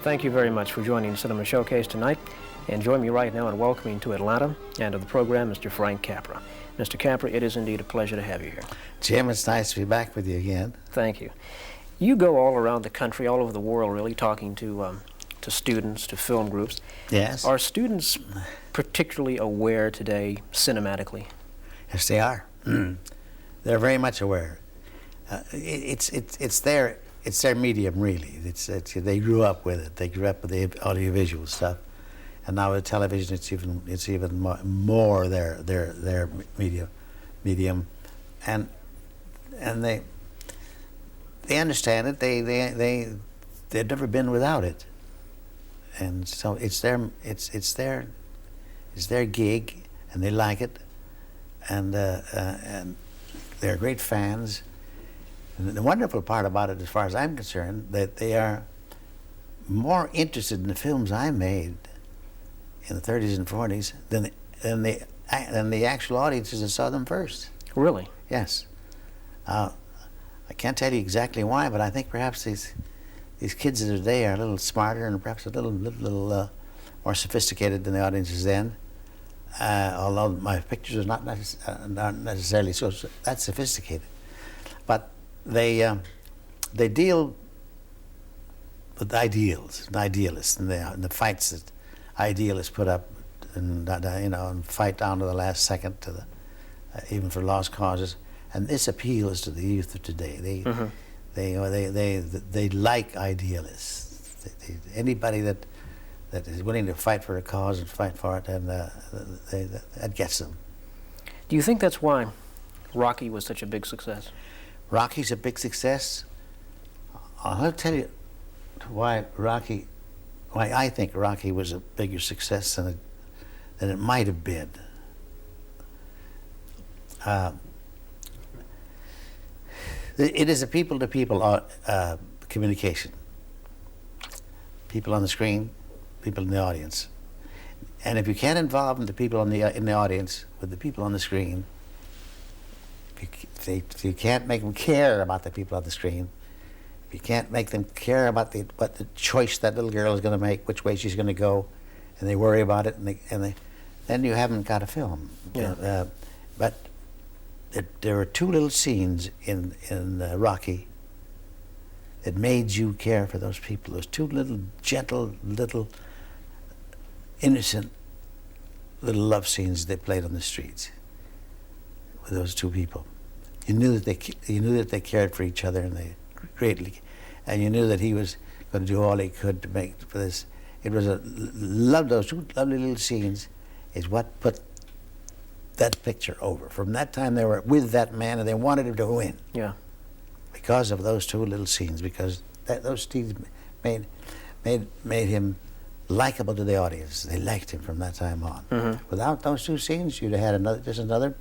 Thank you very much for joining Cinema Showcase tonight. And join me right now in welcoming to Atlanta and to the program Mr. Frank Capra. Mr. Capra, it is indeed a pleasure to have you here. Jim, it's nice to be back with you again. Thank you. You go all around the country, all over the world, really, talking to students, to film groups. Yes. Are students particularly aware today cinematically? Yes, they are. They're very much aware. It's their medium, really. They grew up with it. They grew up with the audiovisual stuff, and now with television, it's even more their medium, and they understand it. They've never been without it, and so it's their gig, and they like it, and they're great fans. And the wonderful part about it, as far as I'm concerned, that they are more interested in the films I made in the 30s and 40s than the actual audiences that saw them first. Really? Yes. I can't tell you exactly why, but I think perhaps these kids of today are a little smarter and perhaps a little more sophisticated than the audiences then. Although my pictures are not necessarily that sophisticated, but they deal with ideals, and idealists, and the fights that idealists put up, and and fight down to the last second, to even for lost causes. And this appeals to the youth of today. They like idealists. Anybody that is willing to fight for a cause and fight for it, and that gets them. Do you think that's why Rocky was such a big success? Rocky's a big success. I'll tell you why I think Rocky was a bigger success than it might have been. It is a people-to-people communication. People on the screen, people in the audience. And if you can't involve the people in the audience with the people on the screen, if you can't make them care about the people on the screen, if you can't make them care about what the choice that little girl is going to make, which way she's going to go, and they worry about it, then you haven't got a film. Yeah. But there were two little scenes in Rocky that made you care for those people. Those two little gentle, little innocent little love scenes they played on the streets with those two people. You knew that they cared for each other, and they greatly, and you knew that he was going to do all he could to make for this. It was those two lovely little scenes is what put that picture over. From that time, they were with that man, and they wanted him to win. Yeah. Because of those two little scenes, because those scenes made him likable to the audience. They liked him from that time on. Mm-hmm. Without those two scenes, you'd have had another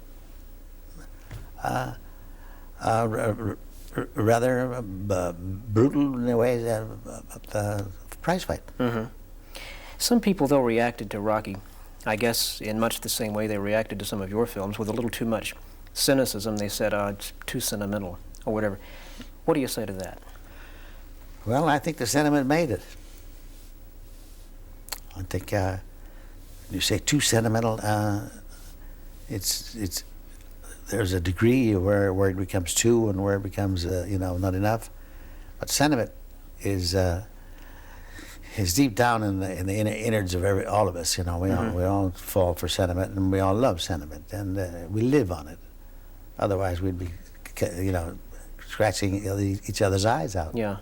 rather brutal in a way prize fight. Mm-hmm. Some people, though, reacted to Rocky, I guess, in much the same way they reacted to some of your films, with a little too much cynicism. They said, it's too sentimental, or whatever. What do you say to that? Well, I think the sentiment made it. I think you say too sentimental. There's a degree where it becomes too, and where it becomes not enough. But sentiment is deep down in the innards of all of us. We all fall for sentiment, and we all love sentiment, and we live on it. Otherwise, we'd be scratching each other's eyes out. Yeah,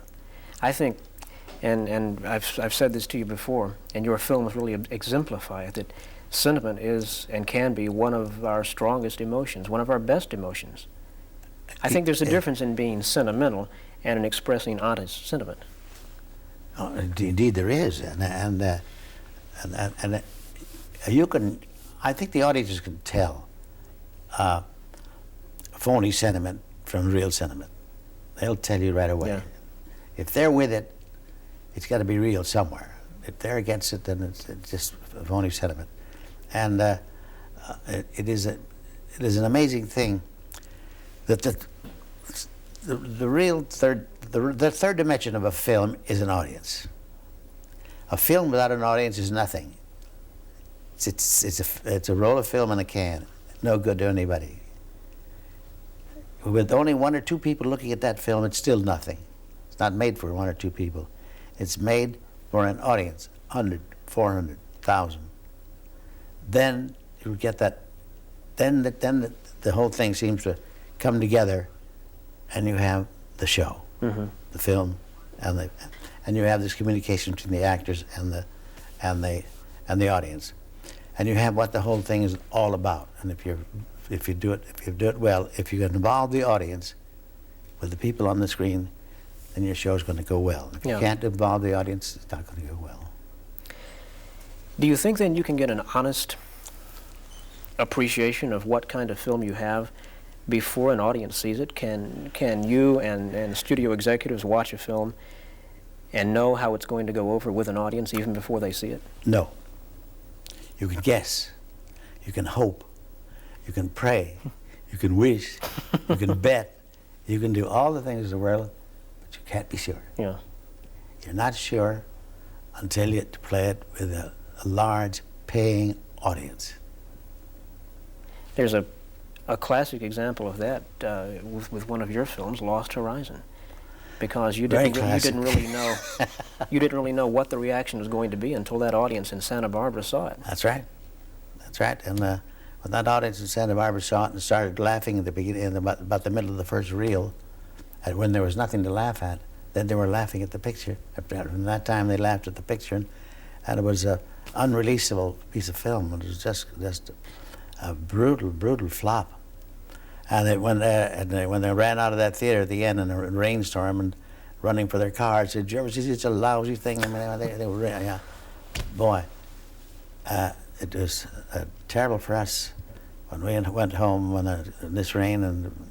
I think, and I've said this to you before, and your films really exemplify it, that sentiment is and can be one of our strongest emotions, one of our best emotions. I think there's a difference in being sentimental and in expressing honest sentiment. Oh, indeed, there is, and you can. I think the audiences can tell phony sentiment from real sentiment. They'll tell you right away. Yeah. If they're with it, it's got to be real somewhere. If they're against it, then it's just a phony sentiment. And it is an amazing thing that the third dimension of a film is an audience. A film without an audience is nothing. It's a roll of film in a can, no good to anybody. With only 1 or 2 people looking at that film, it's still nothing. It's not made for 1 or 2 people. It's made for an audience, 100, 400, 1,000. Then you get that. Then the whole thing seems to come together, and you have the show, the film, and you have this communication between the actors and the audience, and you have what the whole thing is all about. And if you do it well, if you can involve the audience with the people on the screen, then your show's going to go well. If you can't involve the audience, it's not going to go well. Do you think then you can get an honest appreciation of what kind of film you have before an audience sees it? Can you and studio executives watch a film and know how it's going to go over with an audience even before they see it? No. You can guess. You can hope. You can pray. You can wish. You can bet. You can do all the things in the world, but you can't be sure. Yeah. You're not sure until you play it with a large paying audience. There's a classic example of that with one of your films, Lost Horizon, because you didn't really know what the reaction was going to be until that audience in Santa Barbara saw it. That's right. That's right. And when that audience in Santa Barbara saw it and started laughing at the beginning, about the middle of the first reel, and when there was nothing to laugh at, then they were laughing at the picture. From that time, they laughed at the picture, and it was an unreleasable piece of film. It was just a brutal flop. And when they ran out of that theater at the end in a rainstorm and running for their cars, said, "Did you ever see such a lousy thing?" I mean, they were, yeah. Boy, it was terrible for us when we went home in this rain, and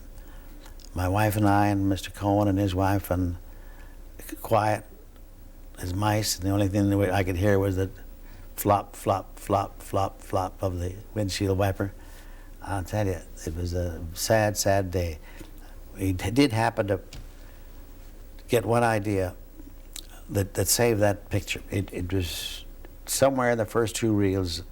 my wife and I and Mr. Cohen and his wife, and quiet as mice, and the only thing that I could hear was the flop, flop, flop, flop, flop of the windshield wiper. I'll tell you, it was a sad, sad day. We did happen to get one idea that saved that picture. It was somewhere in the first 2 reels,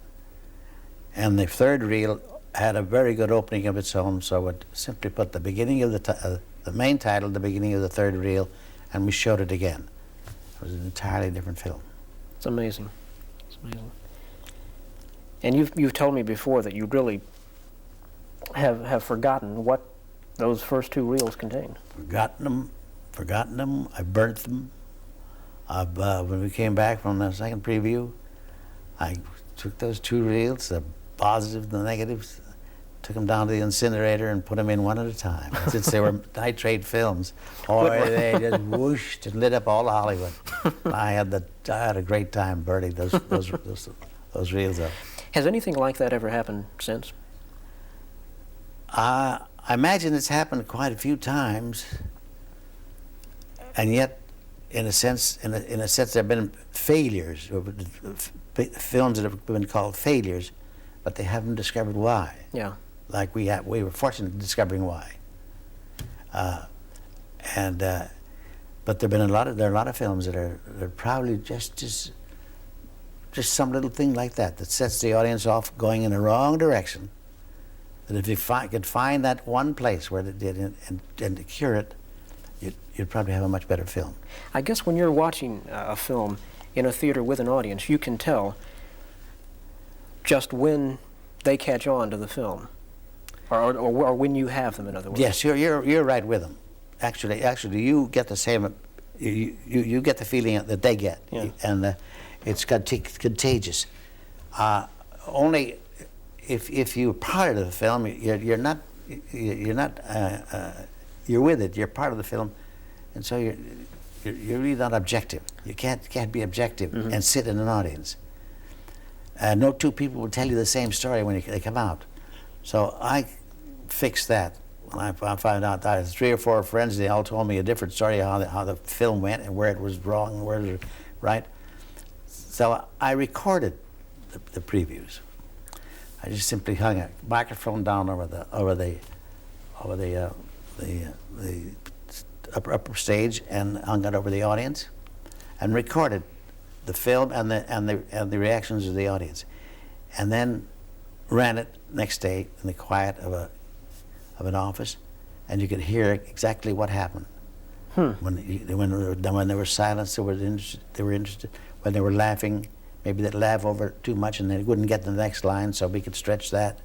and the third reel had a very good opening of its own, so it simply put the beginning of the main title, the beginning of the third reel, and we showed it again. It was an entirely different film. It's amazing. It's amazing. And you've told me before that you really have forgotten what those first 2 reels contained. Forgotten them. I burnt them. When we came back from the second preview, I took those 2 reels, the positives and the negatives, took them down to the incinerator and put them in one at a time. Since they were nitrate films, they just whooshed and lit up all of Hollywood. I had a great time burning those reels up. Has anything like that ever happened since? I imagine it's happened quite a few times, and yet, in a sense, there have been failures, films that have been called failures, but they haven't discovered why. Yeah. Like we were fortunate in discovering why. But there are a lot of films that are probably just some little thing like that sets the audience off going in the wrong direction. That if you could find that one place where it did and cure it, you'd probably have a much better film. I guess when you're watching a film in a theater with an audience, you can tell just when they catch on to the film, or when you have them, in other words. Yes, you're right with them. Actually, you get the same. You get the feeling that they get, and it's contagious. Only if you're part of the film, you're with it. You're part of the film, and so you're really not objective. You can't be objective and sit in an audience. No 2 people will tell you the same story when they come out. So I fixed that. When I found out that I had 3 or 4 friends, they all told me a different story how the film went and where it was wrong and where it was right. So I recorded the previews. I just simply hung a microphone down over the upper stage and hung it over the audience, and recorded the film and the reactions of the audience, and then ran it next day in the quiet of an office, and you could hear exactly what happened. When there was silence, they were interested. When they were laughing, maybe they'd laugh over too much and they wouldn't get the next line, so we could stretch that.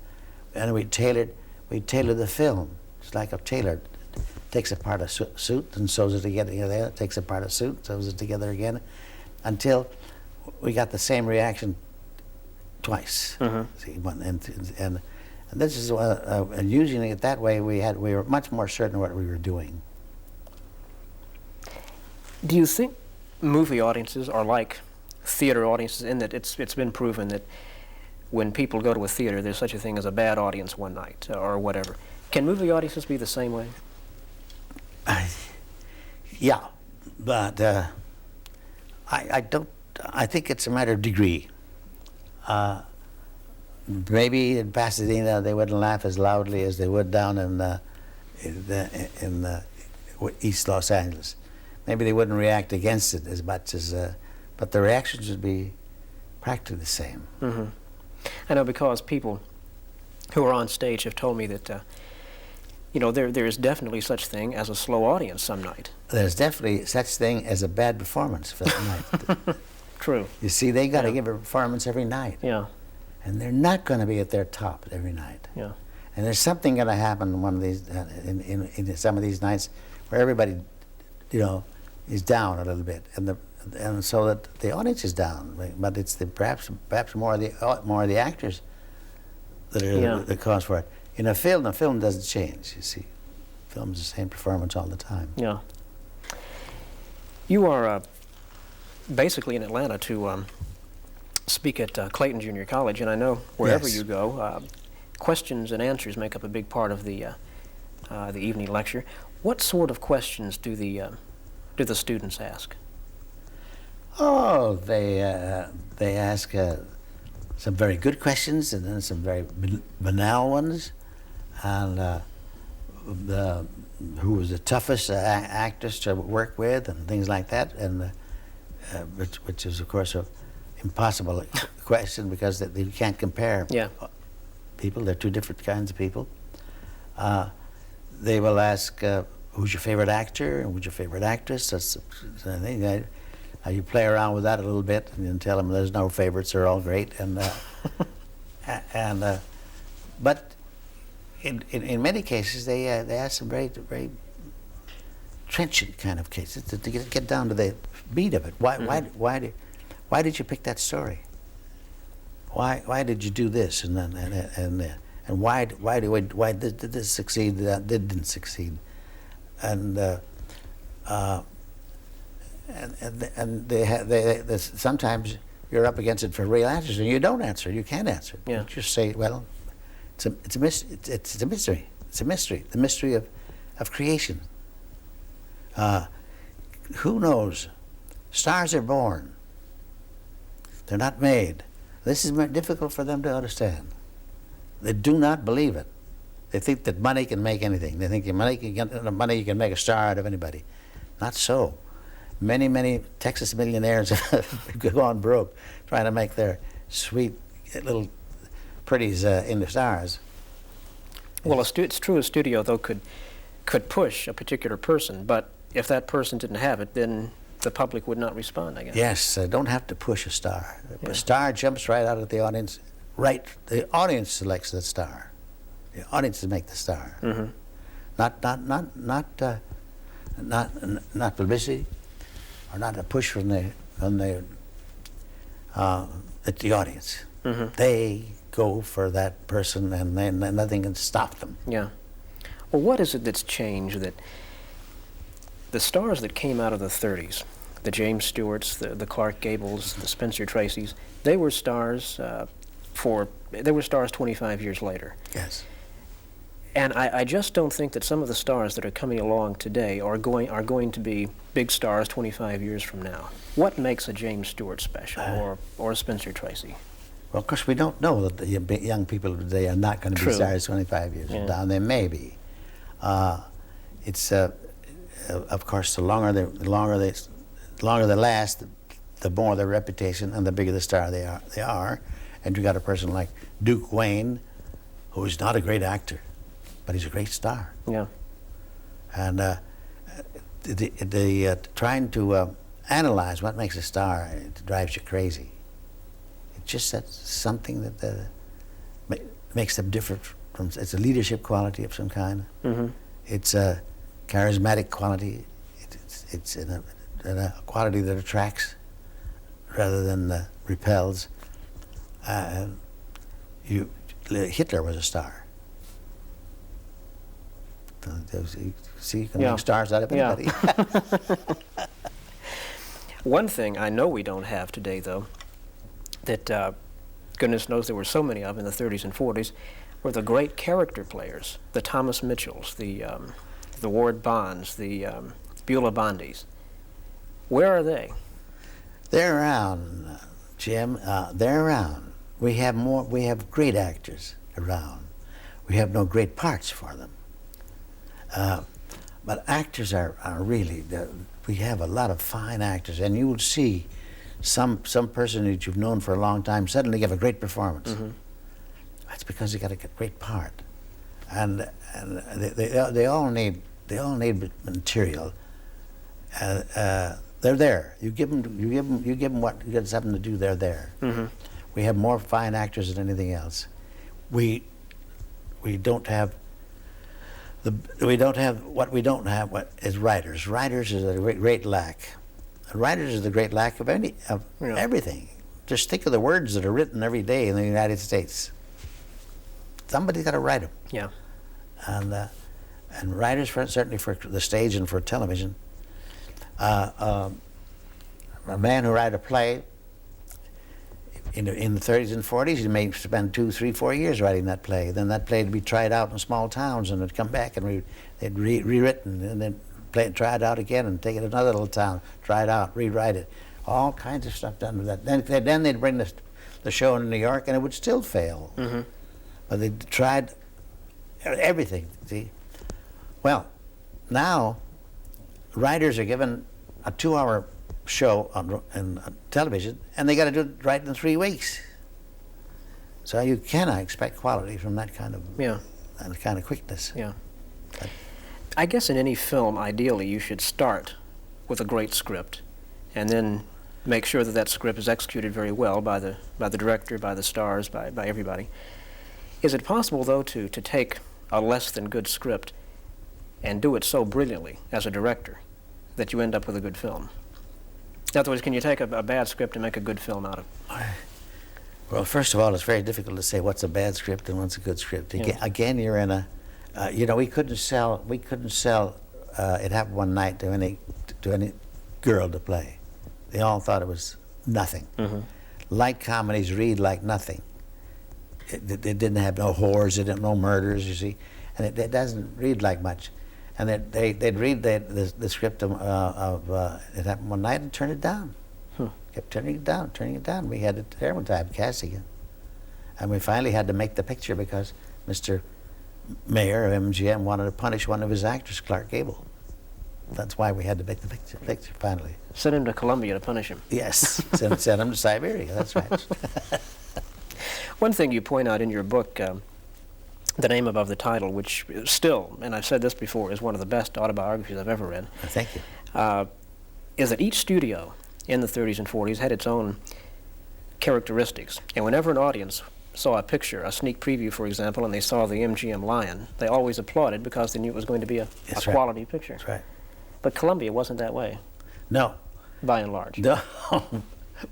And we tailored the film. It's like a tailor takes apart a suit and sews it together, takes apart a suit, sews it together again, until we got the same reaction twice. See, and this is and using it that way, we were much more certain of what we were doing. Do you think movie audiences are like theater audiences in that it's been proven that when people go to a theater, there's such a thing as a bad audience one night or whatever? Can movie audiences be the same way? Yeah, but I don't. I think it's a matter of degree. Maybe in Pasadena they wouldn't laugh as loudly as they would down in East Los Angeles. Maybe they wouldn't react against it as much as, but the reactions would be practically the same. I know, because people who are on stage have told me that, you know, there is definitely such thing as a slow audience some night. There's definitely such thing as a bad performance for that night. True. You see, they got to give a performance every night. Yeah. And they're not going to be at their top every night. Yeah. And there's something going to happen one of these, in some of these nights where everybody, you know, is down a little bit, and so that the audience is down. But it's perhaps more of the actors that are the cause for it. In a film, the film doesn't change. You see, film's the same performance all the time. Yeah. You are basically in Atlanta to speak at Clayton Junior College, and I know wherever you go, questions and answers make up a big part of the evening lecture. What sort of questions do the students ask? Oh, they ask some very good questions and then some very banal ones, and who was the toughest actress to work with and things like that, and which is of course a impossible question because you can't compare people. They're two different kinds of people. They will ask, who's your favorite actor and who's your favorite actress? That's the thing. You play around with that a little bit and tell them there's no favorites, they're all great. But in many cases they ask some very trenchant kind of cases to get down to the meat of it. Why did you pick that story? Why did you do this? And why did this succeed? That didn't succeed? And they sometimes you're up against it for real answers, and you don't answer. You can't answer. Yeah. You just say, well, it's a mystery. It's a mystery. It's a mystery. The mystery of creation. Who knows? Stars are born. They're not made. This is difficult for them to understand. They do not believe it. They think that money can make anything. They think money you can make a star out of anybody. Not so. Many Texas millionaires have gone broke trying to make their sweet little pretties into stars. Well, it's true a studio, though, could push a particular person, but if that person didn't have it, then the public would not respond, I guess. Yes, don't have to push a star. A star jumps right out at the audience. Right, the audience selects the star. The audience make the star. Not publicity, or not a push from the audience. They go for that person, and then nothing can stop them. Yeah. Well, what is it that's changed that the stars that came out of the 30s, the James Stewarts, the Clark Gables, the Spencer Tracys, they were stars 25 years later. Yes. And I just don't think that some of the stars that are coming along today are going to be big stars 25 years from now. What makes a James Stewart special or a Spencer Tracy? Well, of course, we don't know that the young people today are not going to be stars 25 years from now. They may be. It's of course, the longer they last, the more their reputation and the bigger the star they are. And you got a person like Duke Wayne, who is not a great actor, but he's a great star. Yeah. And trying to analyze what makes a star, it drives you crazy. It's just that something that makes them different from. It's a leadership quality of some kind. Mm-hmm. It's a charismatic quality. It's a quality that attracts rather than repels. Hitler was a star. You see, you can make stars out of anybody. Yeah. One thing I know we don't have today, though, that goodness knows there were so many of in the 30s and 40s, were the great character players, the Thomas Mitchells, the Ward Bonds, the Beulah Bondys. Where are they? They're around, Jim. They're around. We have great actors around. We have no great parts for them. But actors are really, we have a lot of fine actors, and you will see some person that you've known for a long time suddenly give a great performance. Mm-hmm. That's because they got a great part, and they all need material. They're there. You give them what, you get something to do. They're there. Mm-hmm. We have more fine actors than anything else. We don't have what we don't have. What is writers? Writers is a great lack. Writers is the great lack of everything. Just think of the words that are written every day in the United States. Somebody's got to write them. Yeah. And writers, certainly for the stage and for television. A man who wrote a play in the 30s and 40s, he may spend 2, 3, 4 years writing that play. Then that play would be tried out in small towns, and it'd come back and they'd rewritten, and then try it out again and take it to another little town, try it out, rewrite it. All kinds of stuff done with that. Then they'd bring the show in New York, and it would still fail. Mm-hmm. But they tried everything, see? Well, now writers are given a 2-hour show on television, and they got to do it right in 3 weeks. So you cannot expect quality from that kind of quickness. Yeah. I guess in any film, ideally, you should start with a great script, and then make sure that script is executed very well by the director, by the stars, by everybody. Is it possible, though, to take a less than good script and do it so brilliantly as a director that you end up with a good film? In other words, can you take a bad script and make a good film out of it? Well, first of all, it's very difficult to say what's a bad script and what's a good script. Again, you're in a, we couldn't sell. It happened one night to any girl to play. They all thought it was nothing. Mm-hmm. Light comedies read like nothing. It didn't have no whores, it didn't have no murders, you see, and it doesn't read like much. And they'd read the script of it happened one night and turn it down. Kept turning it down. We had a terrible time casting it. And we finally had to make the picture because Mr. Mayor of MGM wanted to punish one of his actors, Clark Gable. That's why we had to make the picture finally. Send him to Columbia to punish him. Yes, send him to Siberia, that's right. One thing you point out in your book, the name above the title, which still, and I've said this before, is one of the best autobiographies I've ever read. Thank you. Is that each studio in the 30s and 40s had its own characteristics. And whenever an audience saw a picture, a sneak preview, for example, and they saw the MGM lion, they always applauded because they knew it was going to be a quality picture. That's right. But Columbia wasn't that way. No. By and large. No.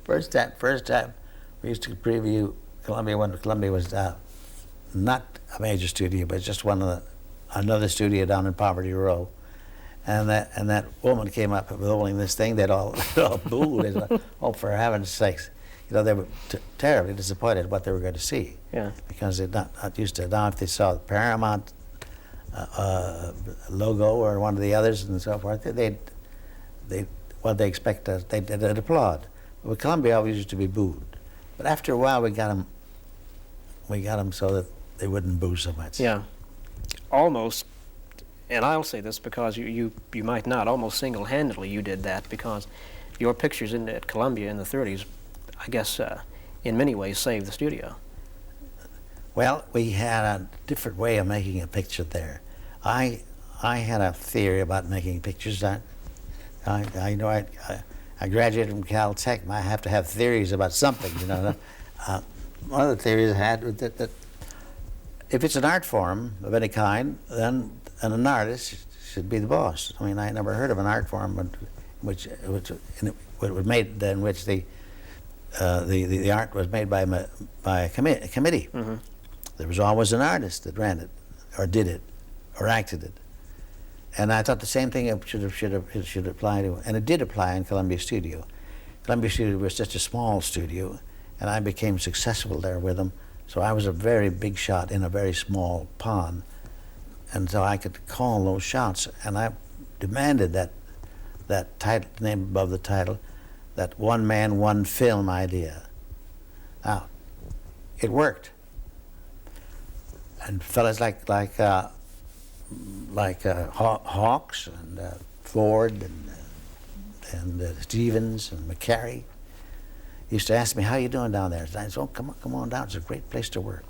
First time we used to preview Columbia when Columbia was not a major studio, but just another studio down in Poverty Row. And that woman came up with holding this thing. They'd all booed. They said, "Oh, for heaven's sakes!" They were terribly disappointed what they were going to see. Yeah. Because they're not used to it. Now, if they saw the Paramount logo or one of the others and so forth, they'd applaud. But Columbia always used to be booed. But after a while, we got them so that they wouldn't boo so much. Yeah. Almost. And I'll say this because you might not, almost single-handedly you did that, because your pictures at Columbia in the 30s, I guess, in many ways saved the studio. Well, we had a different way of making a picture there. I had a theory about making pictures. I graduated from Caltech. I have to have theories about something, you know. One of the theories I had was that if it's an art form of any kind, then an artist should be the boss. I mean, I never heard of an art form in which the art was made by a committee. Mm-hmm. There was always an artist that ran it, or did it, or acted it. And I thought the same thing should apply to, and it did apply in Columbia Studio. Columbia Studio was such a small studio, and I became successful there with them. So I was a very big shot in a very small pond, and so I could call those shots. And I demanded that title, name above the title, that one man, one film idea. Now, it worked. And fellas like Hawks and Ford and Stevens and McCary used to ask me, "How you doing down there?" And I said, "Oh, come on down. It's a great place to work.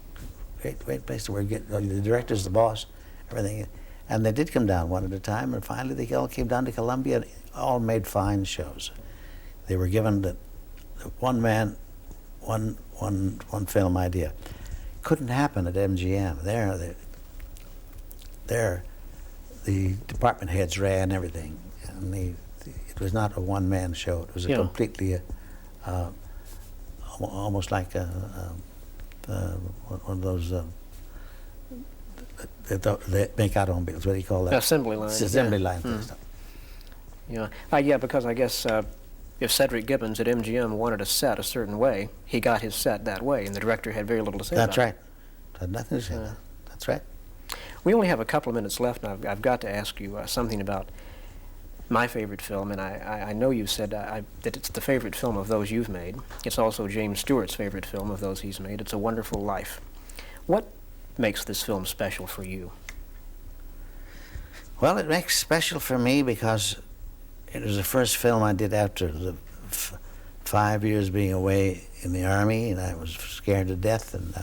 Great place to work. The director's the boss, everything." And they did come down one at a time, and finally they all came down to Columbia and all made fine shows. They were given the one man, one film idea. Couldn't happen at MGM. There, the department heads ran everything, and it was not a one-man show. It was a completely, almost like one of those that make automobiles. What do you call that? Assembly line. Assembly line. Stuff. Yeah, because I guess if Cedric Gibbons at MGM wanted a set a certain way, he got his set that way, and the director had very little to say about it. That's right. Had nothing to say about it. That's right. We only have a couple of minutes left, and I've got to ask you something about my favorite film, and I know you said that it's the favorite film of those you've made. It's also James Stewart's favorite film of those he's made. It's A Wonderful Life. What makes this film special for you? Well, it makes special for me because it was the first film I did after the 5 years being away in the Army, and I was scared to death and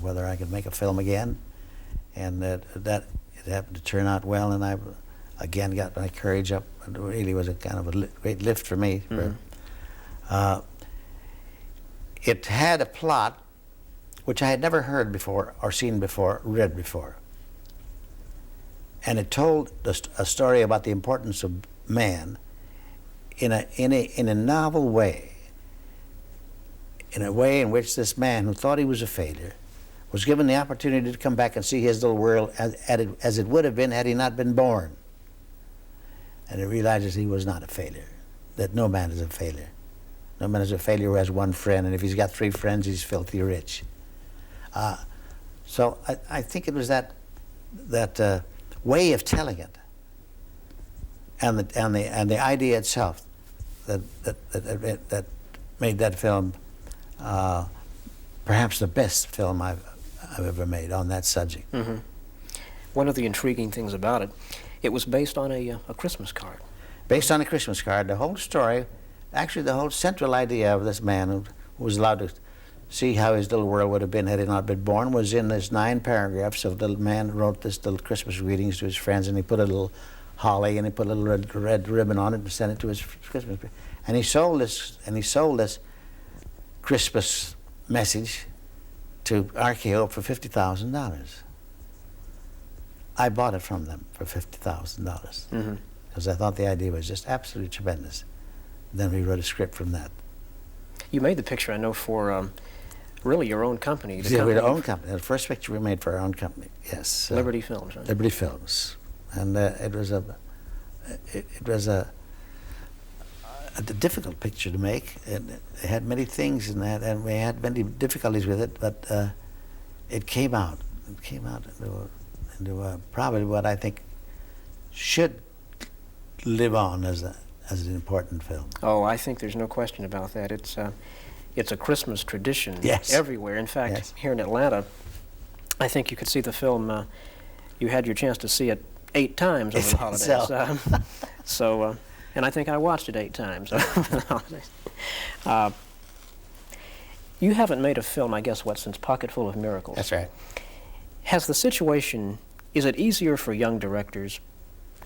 whether I could make a film again. And that it happened to turn out well, and I again got my courage up. It really was a kind of a great lift for me. Mm-hmm. It had a plot which I had never heard before, or seen before, read before. And it told a story about the importance of man in a novel way, in a way in which this man who thought he was a failure was given the opportunity to come back and see his little world as it would have been had he not been born. And he realizes he was not a failure, that no man is a failure. No man is a failure who has one friend, and if he's got 3 friends, he's filthy rich. So I think it was that way of telling it, and the idea itself that made that film perhaps the best film I've ever made on that subject. Mm-hmm. One of the intriguing things about it, it was based on a Christmas card. Based on a Christmas card. The whole story, actually the whole central idea of this man who was allowed to see how his little world would have been had he not been born was in this 9 paragraphs of the little man who wrote this little Christmas greetings to his friends, and he put a little holly and he put a little red ribbon on it and sent it to his Christmas. And he sold this Christmas message to RKO for $50,000. I bought it from them for $50,000 because I thought the idea was just absolutely tremendous. Then we wrote a script from that. You made the picture, I know, for really your own company. Yeah, our own company. The first picture we made for our own company. Yes. Liberty Films. Right? Liberty Films, and it was a difficult picture to make. It had many things in that, and we had many difficulties with it. But it came out. It came out into probably what I think should live on as an important film. Oh, I think there's no question about that. It's a Christmas tradition everywhere. In fact, here in Atlanta, I think you could see the film. You had your chance to see it 8 times over the holidays. And I think I watched it 8 times over the holidays. You haven't made a film, I guess, since Pocketful of Miracles. That's right. Has the situation, is it easier for young directors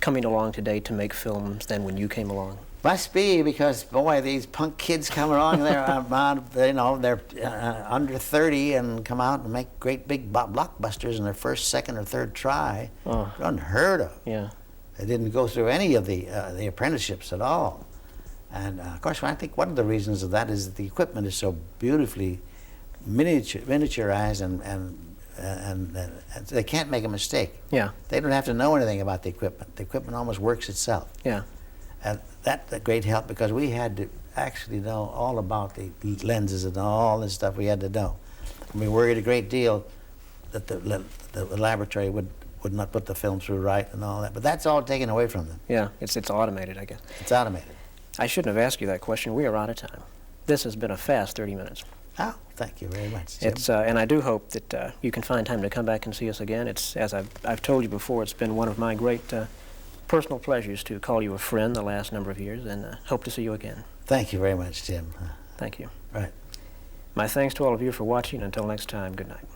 coming along today to make films than when you came along? Must be, because boy, these punk kids come along, they're they're under 30 and come out and make great big blockbusters in their first, second, or third try. Oh. Unheard of. Yeah. They didn't go through any of the apprenticeships at all. And of course, I think one of the reasons of that is that the equipment is so beautifully miniaturized, and they can't make a mistake. Yeah. They don't have to know anything about the equipment. The equipment almost works itself. Yeah. And that's a great help, because we had to actually know all about the lenses and all this stuff we had to know. And we worried a great deal that the laboratory would not put the film through right and all that. But that's all taken away from them. Yeah, it's automated, I guess. It's automated. I shouldn't have asked you that question. We are out of time. This has been a fast 30 minutes. Oh, thank you very much, Jim. And I do hope that you can find time to come back and see us again. It's, as I've told you before, it's been one of my great personal pleasures to call you a friend the last number of years, and hope to see you again. Thank you very much, Jim. Thank you. Right. My thanks to all of you for watching. Until next time, good night.